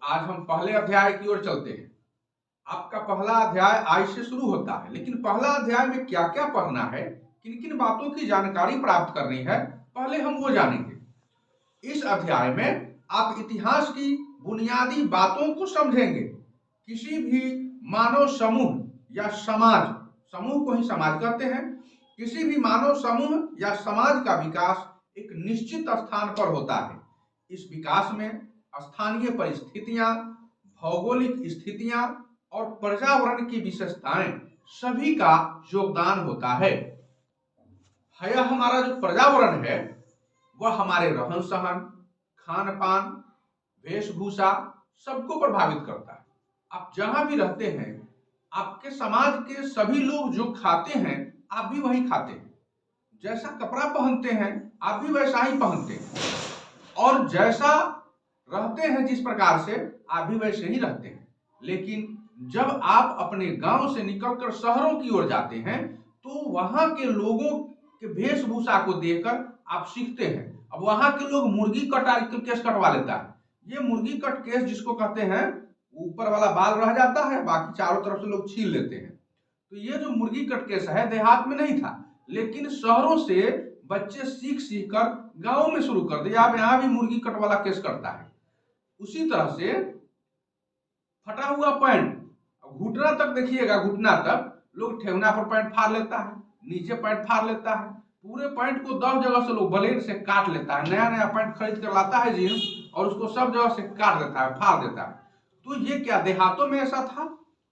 आज हम पहले अध्याय की ओर चलते हैं। आपका पहला अध्याय आज से शुरू होता है, लेकिन पहला अध्याय में क्या क्या पढ़ना है, किन किन बातों की जानकारी प्राप्त करनी है, पहले हम वो जानेंगे। इस अध्याय में आप इतिहास की बुनियादी बातों को समझेंगे। किसी भी मानव समूह या समाज, समूह को ही समाज कहते हैं, किसी भी मानव समूह या समाज का विकास एक निश्चित स्थान पर होता है। इस विकास में स्थानीय परिस्थितियां, भौगोलिक स्थितियां और पर्यावरण की विशेषताएं सभी का योगदान होता है। यह हमारा जो पर्यावरण है वह हमारे रहन सहन, खान पान, वेशभूषा सबको प्रभावित करता है। आप जहां भी रहते हैं, आपके समाज के सभी लोग जो खाते हैं आप भी वही खाते हैं, जैसा कपड़ा पहनते हैं आप भी वैसा ही पहनते हैं, और जैसा रहते हैं जिस प्रकार से आप भी वैसे ही रहते हैं। लेकिन जब आप अपने गांव से निकलकर शहरों की ओर जाते हैं तो वहां के लोगों के वेशभूषा को देखकर आप सीखते हैं। अब वहां के लोग मुर्गी कट केस कटवा लेता है। ये मुर्गी कट केस जिसको कहते हैं, ऊपर वाला बाल रह जाता है, बाकी चारों तरफ से लोग छील लेते हैं। तो ये जो मुर्गी कट केस है देहात में नहीं था, लेकिन शहरों से बच्चे सीख सीख कर गांव में शुरू कर दिया। अब यहाँ भी मुर्गी कट वाला केस करता है। उसी तरह से फटा हुआ पैंट, घुटना तक देखिएगा, घुटना तक लोग ठेवना पर पैंट फाड़ लेता है, नीचे पैंट फाड़ लेता है, पूरे पैंट को 10 जगह से लोग ब्लेड से काट लेता है। नया नया पैंट खरीद कर लाता है जींस, और उसको सब जगह से काट देता है, फाड़ देता है। तो ये क्या देहातों में ऐसा था?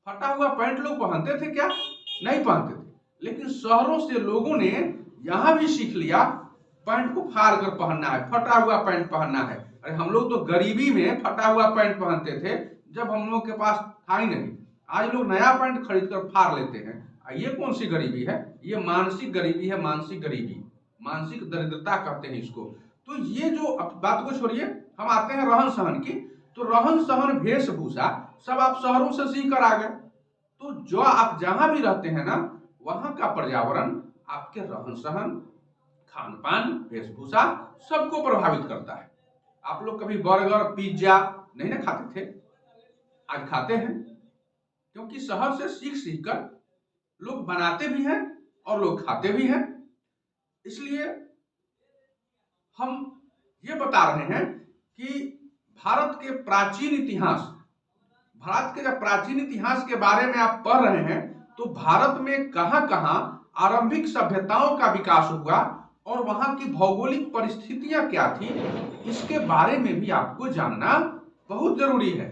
फटा हुआ पैंट लोग पहनते थे क्या? नहीं पहनते थे। लेकिन शहरों से लोगों ने यहां भी सीख लिया पैंट को फाड़ कर पहनना है, फटा हुआ पैंट पहनना है। अरे हम लोग तो गरीबी में फटा हुआ पैंट पहनते थे, जब हम लोग के पास था ही नहीं। आज लोग नया पैंट खरीद कर फाड़ लेते हैं। ये कौन सी गरीबी है? ये मानसिक गरीबी है, मानसिक गरीबी, मानसिक दरिद्रता कहते हैं इसको। तो ये जो बात को छोड़िए, हम आते हैं रहन सहन की। तो रहन सहन, वेशभूषा सब आप शहरों से सीख कर आ गए। तो जो आप जहां भी रहते हैं ना, वहां का पर्यावरण आपके रहन सहन, खान पान, वेशभूषा सबको प्रभावित करता है। आप लोग कभी बर्गर पिज्जा नहीं ना खाते थे, आज खाते हैं, क्योंकि शहर से सीख सीख कर लोग बनाते भी हैं और लोग खाते भी हैं। इसलिए हम ये बता रहे हैं कि भारत के प्राचीन इतिहास, भारत के जब प्राचीन इतिहास के बारे में आप पढ़ रहे हैं तो भारत में कहां कहां आरंभिक सभ्यताओं का विकास हुआ और वहां की भौगोलिक परिस्थितियां क्या थी, इसके बारे में भी आपको जानना बहुत जरूरी है।